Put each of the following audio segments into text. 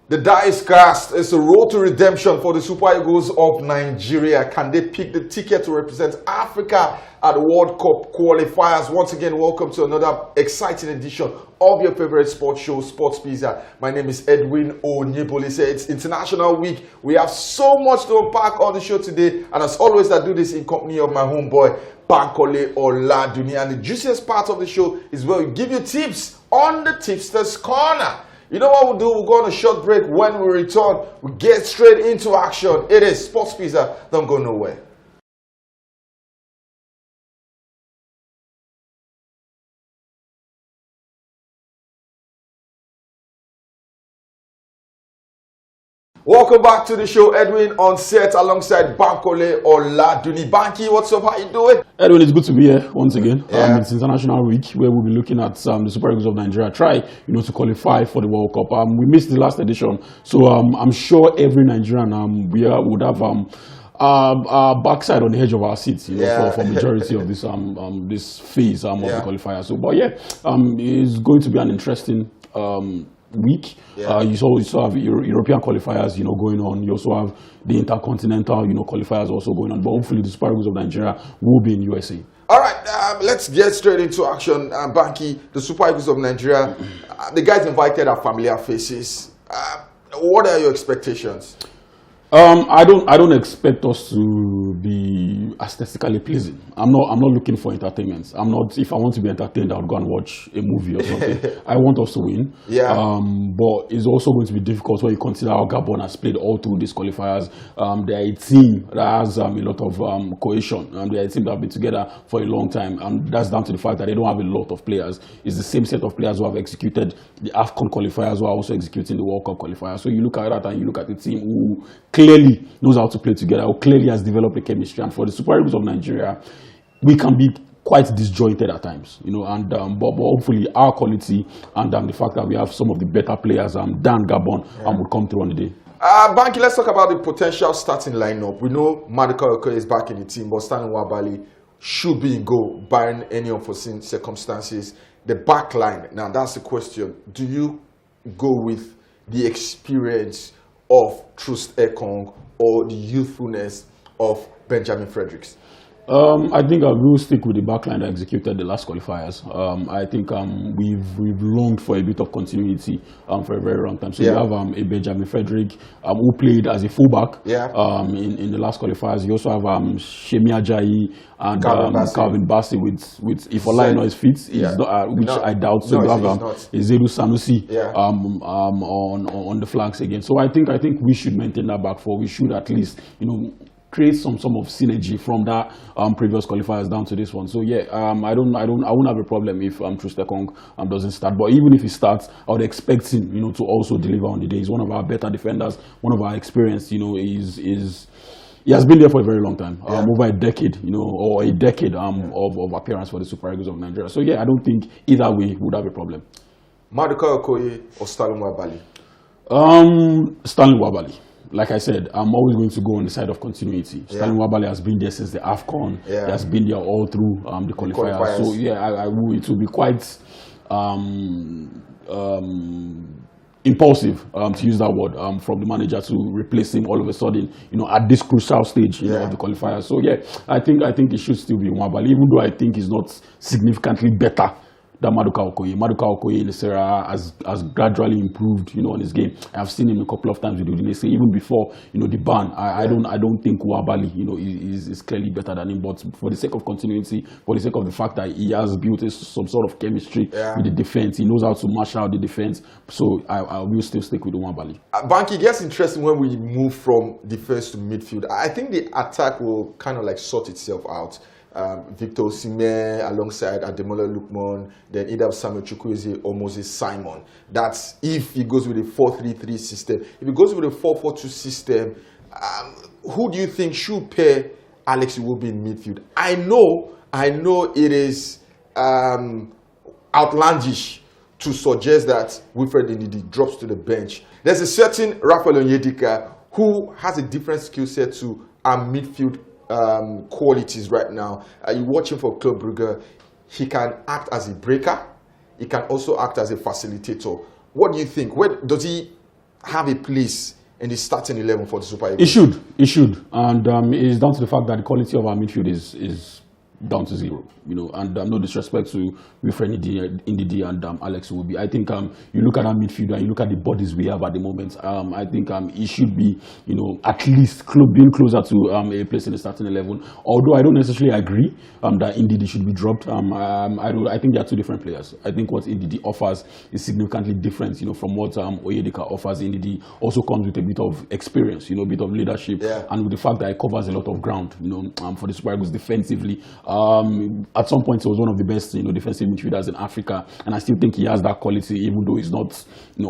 The die is cast. It's a road to redemption for the Super Eagles of Nigeria. Can they pick the ticket to represent Africa at the World Cup qualifiers? Once again, welcome to another exciting edition of your favorite sports show, Sports Pizza. My name is Edwin Onyebolise. It's International Week. We have so much to unpack on the show today. And as always, I do this in company of my homeboy, Bankole Oladuni. And the juiciest part of the show is where we give you tips on the Tipster's Corner. You know what we'll do? We'll go on a short break. When we return, we get straight into action. It is Sports Pizza. Don't go nowhere. Welcome back to the show. Edwin on set alongside Bankole Oladuni. Banky, what's up? How you doing? Edwin, it's good to be here once again. Yeah. It's International Week where we'll be looking at the Super Eagles of Nigeria try, to qualify for the World Cup. We missed the last edition, so I'm sure every Nigerian would have our backside on the edge of our seats, for majority of this phase of the qualifier. So, but it's going to be an interesting week. You also have European qualifiers, going on. You also have the intercontinental, qualifiers also going on. But hopefully, the Super Eagles of Nigeria will be in USA. All right, let's get straight into action. Banky, the Super Eagles of Nigeria, the guys invited are familiar faces. What are your expectations? I don't expect us to be aesthetically pleasing. I'm not looking for entertainment. If I want to be entertained, I would go and watch a movie or something. I want us to win. Yeah. But it's also going to be difficult when you consider how Gabon has played all through these qualifiers. They are a team that has a lot of cohesion. They are a team that have been together for a long time. And that's down to the fact that they don't have a lot of players. It's the same set of players who have executed the AFCON qualifiers who are also executing the World Cup qualifiers. So you look at that and you look at the team who clearly knows how to play together, who clearly has developed a chemistry. And for the Super Eagles of Nigeria, we can be quite disjointed at times, but hopefully our quality and the fact that we have some of the better players than Gabon would come through on the day. Banky, let's talk about the potential starting lineup. We know Maduka Okoye is back in the team, but Stanley Nwabali should be in goal, barring any unforeseen circumstances. The back line, now that's the question. Do you go with the experience of Troost Ekong or the youthfulness of Benjamin Fredericks? I think I will stick with the backline that executed the last qualifiers. I think we've longed for a bit of continuity for a very long time. So you have a Benjamin Frederick who played as a fullback in the last qualifiers. You also have Shemi Ajayi and Calvin Bassey with if Olajuwon is fit, which I doubt. So you have Ezeudu Sanusi on the flanks again. So I think we should maintain that back four. We should at least create some of synergy from that previous qualifiers down to this one. So I won't have a problem if Troost Ekong doesn't start. But even if he starts, I would expect him to also deliver on the day. He's one of our better defenders, one of our experienced. He has been there for a very long time, over a decade, or a decade of appearance for the Super Eagles of Nigeria. So I don't think either way would have a problem. Maduka Okoye or Stanley Nwabali? Stanley Nwabali. Like I said, I'm always going to go on the side of continuity. Stanley Nwabali has been there since the AFCON. He has been there all through the qualifiers. So it will be quite impulsive, to use that word, from the manager to replace him all of a sudden, at this crucial stage of the qualifiers. So I think it should still be Nwabali, even though I think he's not significantly better than Maduka Okoye. Maduka Okoye in the Serie A has gradually improved, on his game. I've seen him a couple of times with Udinese, even before, the ban. I don't think Nwabali, is clearly better than him. But for the sake of continuity, for the sake of the fact that he has built some sort of chemistry with the defense, he knows how to mash out the defense. So I will still stick with Nwabali. Banky, it gets interesting when we move from defense to midfield. I think the attack will kind of sort itself out. Victor Osimhen alongside Ademola Lookman, then either Samuel Chukwueze or Moses Simon. That's if he goes with a 4-3-3 system. If he goes with a 4-4-2 system, who do you think should pair Alex Iwobi in midfield? I know it is outlandish to suggest that Wilfred Ndidi drops to the bench. There's a certain Raphael Onyedika who has a different skill set to our midfield qualities right now. You watch him for Club Brugge, he can act as a breaker, he can also act as a facilitator. What do you think? Where does he have a place in the starting 11 for the Super Eagles? It should, and it's down to the fact that the quality of our midfield is down to zero, and no disrespect to Wilfred Ndidi and Alex Iwobi. I think you look at our midfield and you look at the bodies we have at the moment. I think it should be, at least being closer to a place in the starting 11. Although I don't necessarily agree that Ndidi should be dropped. I think they are two different players. I think what Ndidi offers is significantly different, from what Onyedika offers. Ndidi also comes with a bit of experience, a bit of leadership, and with the fact that he covers a lot of ground, for the Super Eagles defensively. At some point, he was one of the best, defensive midfielders in Africa, and I still think he has that quality, even though he's not,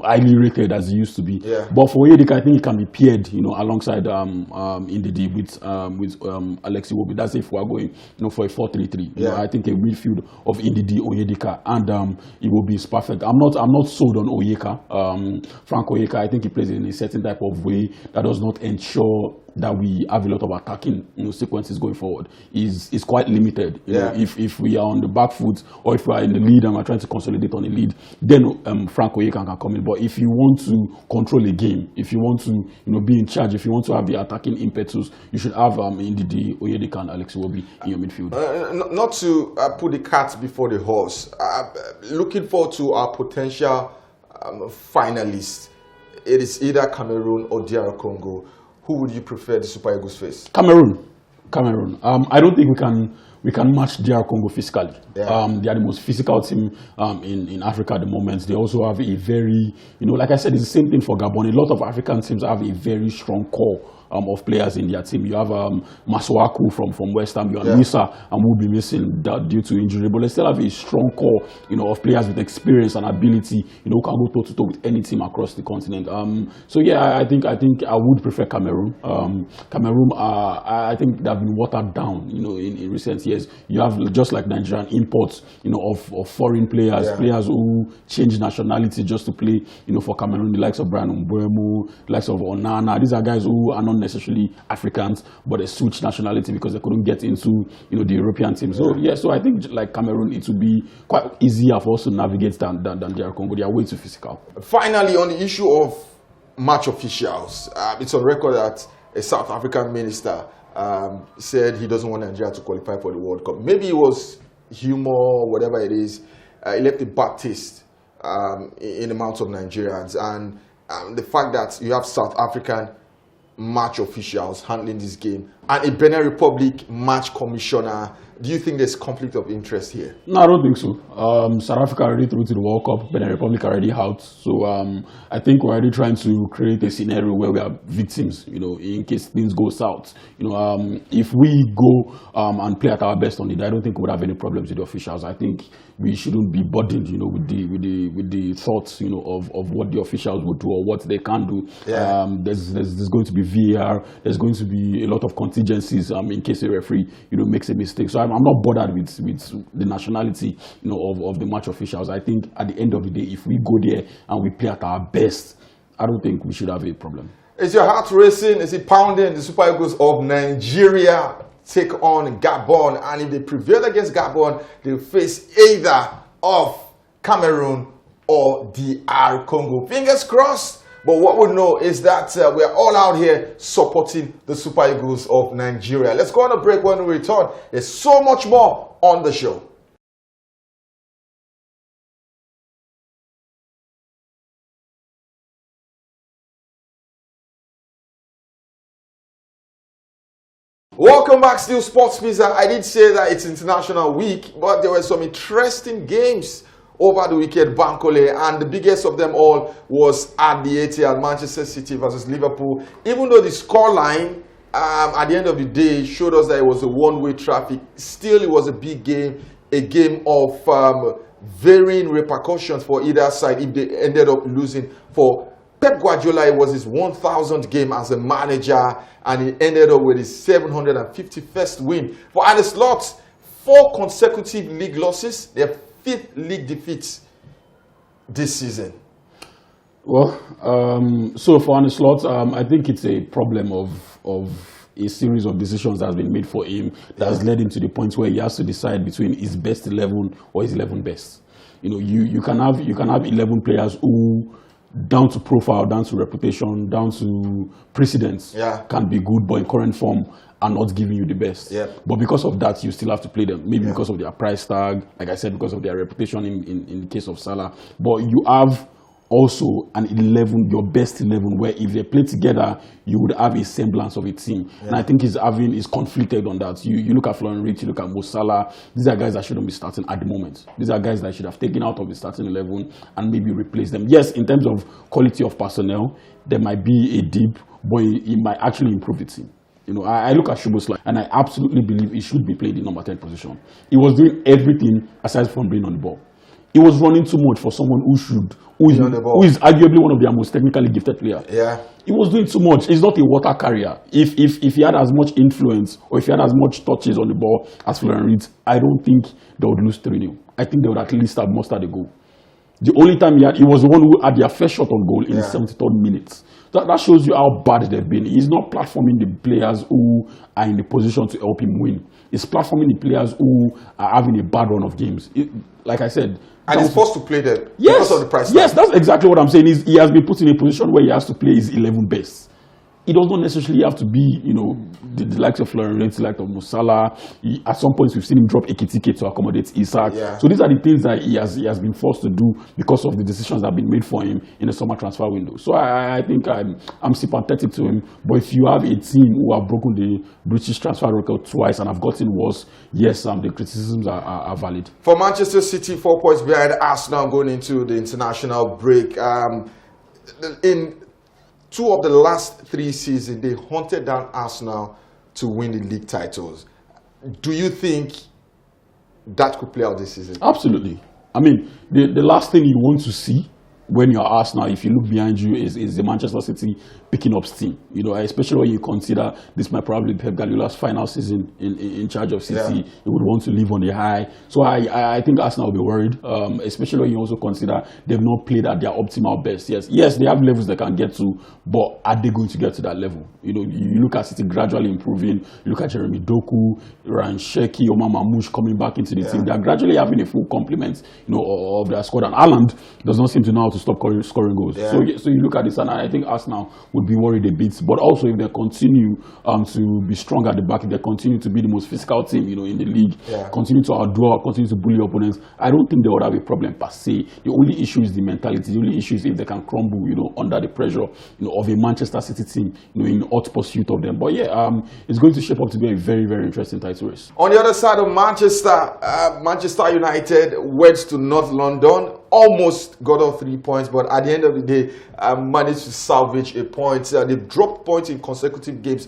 highly rated as he used to be. Yeah. But for Onyedika, I think he can be paired, alongside Ndidi with Alex Iwobi. That's if we are going, for a 4-3-3. I think a midfield of Ndidi, Onyedika, and Iwobi is perfect. I'm not sold on Onyeka. Frank Onyeka, I think he plays in a certain type of way that does not ensure that we have a lot of attacking sequences going forward. Is quite limited. If we are on the back foot, or if we are in the lead and we're trying to consolidate on the lead, then Frank Onyeka can come in. But if you want to control a game, if you want to be in charge, if you want to have the attacking impetus, you should have Ndidi, Onyedika, and Alex Iwobi in your midfield. Not to put the cart before the horse. Looking forward to our potential finalists. It is either Cameroon or DR Congo. Who would you prefer the Super Eagles face? Cameroon. I don't think we can match DR Congo physically. They are the most physical team in Africa at the moment. They also have a very, like I said, it's the same thing for Gabon. A lot of African teams have a very strong core of players in their team. You have Masuaku from West Ham. You have Misa, and will be missing that due to injury. But they still have a strong core, of players with experience and ability, who can go toe to toe with any team across the continent. I think I would prefer Cameroon. Cameroon, I think they've been watered down, in recent years. You have, just like Nigerian, imports, of foreign players, players who change nationality just to play, for Cameroon. The likes of Brian Mbeumo, the likes of Onana. These are guys who are not necessarily Africans, but they switch nationality because they couldn't get into the European team. So I think like Cameroon, it would be quite easier for us to navigate than DR Congo. They are way too physical. Finally, on the issue of match officials, it's on record that a South African minister said he doesn't want Nigeria to qualify for the World Cup. Maybe it was humor, whatever it is. He left a bad taste in the mouths of Nigerians, and the fact that you have South African match officials handling this game and a Benin Republic match commissioner. Do you think there's conflict of interest here? No, I don't think so. South Africa already through to the World Cup, Benin Republic already out. So I think we're already trying to create a scenario where we are victims, in case things go south. If we go and play at our best on it, I don't think we would have any problems with the officials. I think we shouldn't be burdened, with the thoughts, of what the officials would do or what they can do. There's going to be VAR. There's going to be a lot of contingencies in case a referee, makes a mistake. So I'm not bothered with the nationality, of the match officials. I think at the end of the day, if we go there and we play at our best, I don't think we should have a problem. Is your heart racing? Is it pounding? The Super Eagles of Nigeria take on Gabon, and if they prevail against Gabon, they'll face either of Cameroon or DR Congo. Fingers crossed. But what we know is that we're all out here supporting the Super Eagles of Nigeria. Let's go on a break. When we return, there's so much more on the show. Welcome back, still Sports Pizza. I did say that it's International Week, but there were some interesting games over the weekend, Bankole, and the biggest of them all was at the Etihad, Manchester City versus Liverpool. Even though the scoreline at the end of the day showed us that it was a one-way traffic, still it was a big game, a game of varying repercussions for either side if they ended up losing. For Pep Guardiola, it was his 1,000th game as a manager, and he ended up with his 751st win. For Arne Slot, 4 consecutive league losses, their 5th league defeats this season. Well, so for Arne Slot, I think it's a problem of a series of decisions that has been made for him that has led him to the point where he has to decide between his best 11 or his 11 best. You can have 11 players who down to profile, down to reputation, down to precedence, can be good, but in current form are not giving you the best. But because of that, you still have to play them. Maybe because of their price tag, like I said, because of their reputation in the case of Salah. But you have also an 11, your best 11, where if they play together, you would have a semblance of a team. And I think he's conflicted on that. You look at Florian Wirtz, you look at Mo Salah. These are guys that shouldn't be starting at the moment. These are guys that should have taken out of the starting 11 and maybe replaced them. Yes, in terms of quality of personnel, there might be a dip, but it might actually improve the team. You know, I look at Szoboszlai and I absolutely believe he should be played in number 10 position. He was doing everything aside from being on the ball. He was running too much for someone who is arguably one of their most technically gifted players. He was doing too much. He's not a water carrier. If he had as much influence or if he had as much touches on the ball as Florian Wirtz, I don't think they would lose 3-0. I think they would at least have mustered a goal. The only time he was the one who had their first shot on goal in the 73rd minute. That shows you how bad they've been. He's not platforming the players who are in the position to help him win. He's platforming the players who are having a bad run of games. Like I said, and he's forced to play them because of the price tag. Yes, that's exactly what I'm saying. He has been put in a position where he has to play his 11 best. It does not necessarily have to be, you know, the likes of Florian Wirtz, the likes of Mo Salah. At some points, we've seen him drop Ekitike to accommodate Isak. So these are the things that he has been forced to do because of the decisions that have been made for him in the summer transfer window. So I think I'm sympathetic to him. But if you have a team who have broken the British transfer record twice and have gotten worse, yes, the criticisms are valid. For Manchester City, 4 points behind Arsenal going into the international break. In 2 of the last 3 seasons, they hunted down Arsenal to win the league titles. Do you think that could play out this season? Absolutely. I mean, the last thing you want to see when you're Arsenal, if you look behind you, is the Manchester City picking up steam. You know, especially when you consider this might probably be Pep Guardiola's final season in charge of City. He would want to live on the high. So I think Arsenal will be worried, especially when you also consider they've not played at their optimal best. Yes, they have levels they can get to, but are they going to get to that level? You know, you look at City gradually improving. You look at Jeremy Doku, Ryan Sheki, Omar Mamouche coming back into the team. They are gradually having a full complement, you know, of their squad. And Haaland does not seem to know how to stop scoring goals. So you look at this, and I think Arsenal would be worried a bit. But also, if they continue to be strong at the back, if they continue to be the most physical team, you know, in the league, continue to outdraw, continue to bully opponents, I don't think they would have a problem per se. The only issue is the mentality. The only issue is if they can crumble, you know, under the pressure, you know, of a Manchester City team, you know, in hot pursuit of them. But it's going to shape up to be a very, very interesting title race. On the other side of Manchester, Manchester United went to North London. Almost got all 3 points, but at the end of the day, managed to salvage a point. They've dropped points in consecutive games.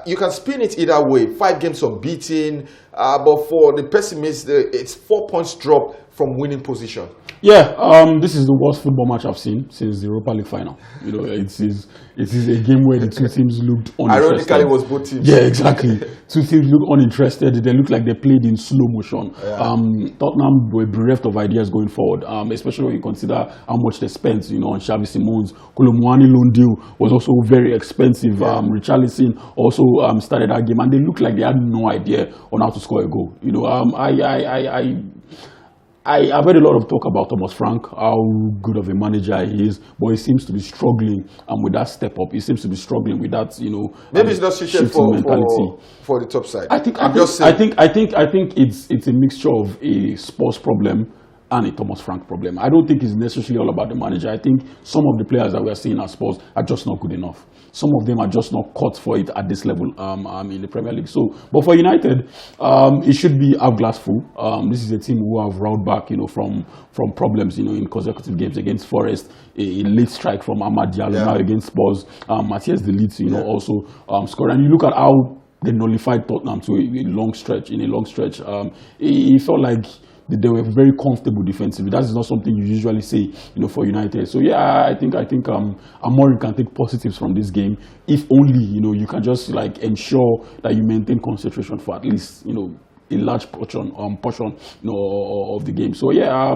You can spin it either way. 5 games unbeaten, but for the pessimists, it's 4 points drop from winning position. This is the worst football match I've seen since the Europa League final. You know, it is a game where the two teams looked uninterested. Ironically, it was both teams. Yeah, exactly. Two teams looked uninterested. They looked like they played in slow motion. Tottenham were bereft of ideas going forward, especially when you consider how much they spent, you know, on Xavi Simons. Kolo Muani loan deal was also very expensive. Richarlison also started that game, and they looked like they had no idea on how to score a goal. You know, I've heard a lot of talk about Thomas Frank, how good of a manager he is, but he seems to be struggling with that step up. He seems to be struggling with that, you know, maybe it's not suited for the top side. I think it's a mixture of a Spurs problem and a Thomas Frank problem. I don't think it's necessarily all about the manager. I think some of the players that we are seeing at Spurs are just not good enough. Some of them are just not cut for it at this level in the Premier League. So, but for United, it should be half glass full. This is a team who have rolled back, you know, from problems, you know, in consecutive games against Forest, a late strike from Amad Diallo now against Spurs. Matthias De Ligt, you know, also scored. And you look at how they nullified Tottenham to a long stretch. It felt like they were very comfortable defensively. That is not something you usually say, you know, for United. So I think Amorim can take positives from this game, if only, you know, you can just like ensure that you maintain concentration for at least, you know, a large portion, you know, of the game. So yeah,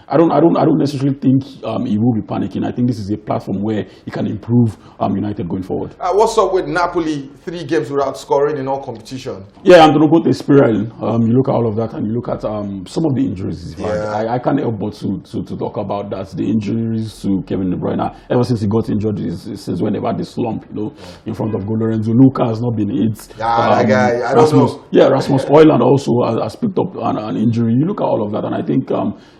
I don't necessarily think he will be panicking. I think this is a platform where he can improve United going forward. What's up with Napoli? 3 games without scoring in all competition. Yeah, Antonio Conte is spiraling. You look at all of that, and you look at some of the injuries. Yeah. I can't help but to talk about that. The injuries to Kevin De Bruyne, ever since he got injured, since when they've had this slump, you know, in front of goal. Lorenzo Luca has not been hit. That guy, I don't know. Yeah, Rasmus Højlund also has picked up an injury. You look at all of that, and I think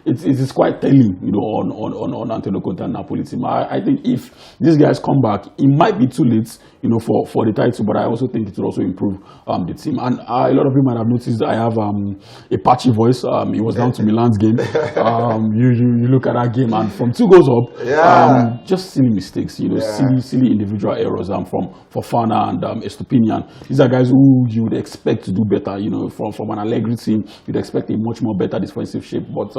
it is quite telling, you know, on Antonio Conte and Napoli team. I think if these guys come back, it might be too late, you know, for the title, but I also think it will also improve the team. And a lot of you might have noticed I have a patchy voice. It was down to Milan's game. You look at that game, and from 2 goals up, just silly mistakes, you know, silly individual errors from Fofana and Estupinian. These are guys who you would expect to do better, you know, from an Allegri team. You'd expect a much more better defensive shape, but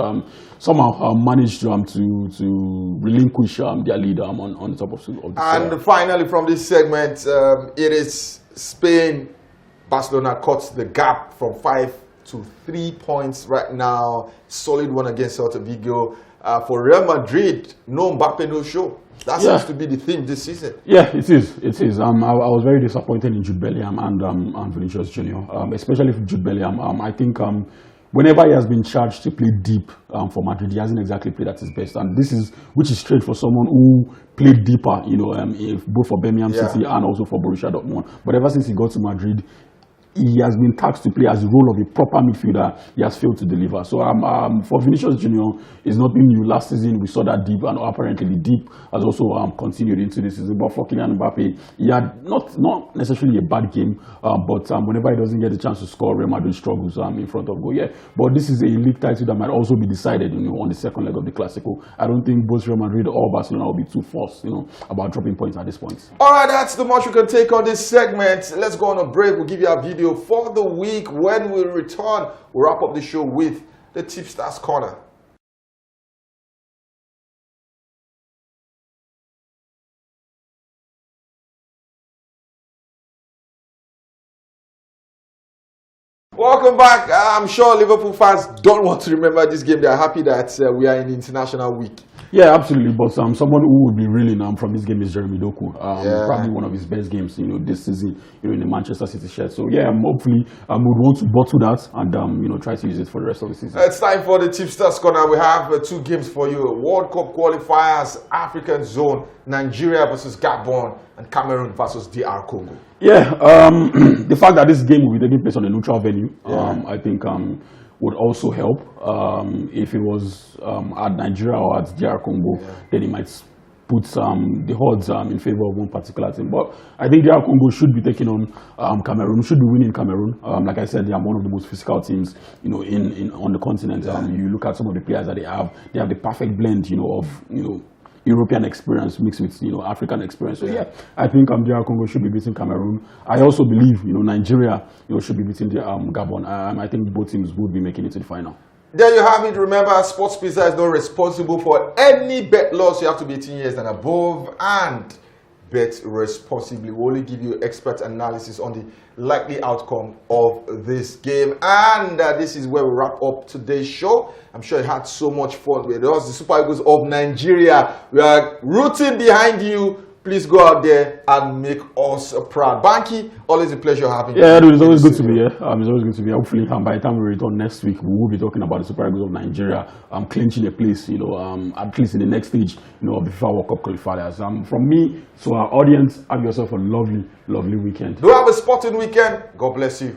somehow managed to relinquish their lead on the top of the And finally, from this segment, it is Spain. Barcelona cuts the gap from 5 to 3 points right now. Solid one against Celta Vigo. For Real Madrid, no Mbappe, no show. That seems to be the theme this season. Yeah, it is. It is. I was very disappointed in Jude Bellingham and Vinicius Junior, especially for Jude Bellingham. I think whenever he has been charged to play deep for Madrid, he hasn't exactly played at his best, and which is straight for someone who played deeper, you know, both for Birmingham City and also for Borussia Dortmund. But ever since he got to Madrid, he has been tasked to play as the role of a proper midfielder. He has failed to deliver. So for Vinicius Junior, it's nothing new. Last season we saw that deep, and apparently the deep has also continued into this season. But for Kylian Mbappe, he had not necessarily a bad game, but whenever he doesn't get a chance to score, Real Madrid struggles in front of goal. Yeah, but this is a league title that might also be decided, you know, on the second leg of the Clásico. I don't think both Real Madrid or Barcelona will be too forced, you know, about dropping points at this point. All right, that's the much we can take on this segment. Let's go on a break. We'll give you a video for the week. When we return, we'll wrap up the show with the Tipsters Corner. Welcome back. I'm sure Liverpool fans don't want to remember this game. They're happy that we are in the international week. Yeah, absolutely. But someone who would be reeling from this game is Jeremy Doku. Probably one of his best games, you know, this season, you know, in the Manchester City shirt. So yeah, hopefully would want to bottle that and you know, try to use it for the rest of the season. It's time for the Tipsters Corner. We have 2 games for you: World Cup qualifiers, African Zone, Nigeria versus Gabon, and Cameroon versus DR Congo. Yeah, the fact that this game will be taking place on a neutral venue, I think would also help. If it was at Nigeria or at DR Congo, then it might put the odds in favor of one particular team. But I think DR Congo should be taking on Cameroon, should be winning Cameroon. Like I said, they are one of the most physical teams, you know, on the continent. You look at some of the players that they have the perfect blend, you know, of, you know, European experience mixed with, you know, African experience. So yeah, I think DR Congo should be beating Cameroon. I also believe, you know, Nigeria, you know, should be beating the Gabon. I think both teams would be making it to the final. There you have it. Remember, Sports Pizza is not responsible for any bet loss. You have to be 18 years and above and bet responsibly. We only give you expert analysis on the likely outcome of this game. And this is where we wrap up today's show. I'm sure you had so much fun with us. The Super Eagles of Nigeria, we are rooting behind you. Please go out there and make us proud. Banky, always a pleasure having you. Yeah, it's always good to be here. It's always good to be here. Hopefully, by the time we return next week, we will be talking about the Super Eagles of Nigeria clinching a place, you know, at least in the next stage, you know, before World Cup qualifiers. From me to our audience, have yourself a lovely, lovely weekend. Do have a sporting weekend. God bless you.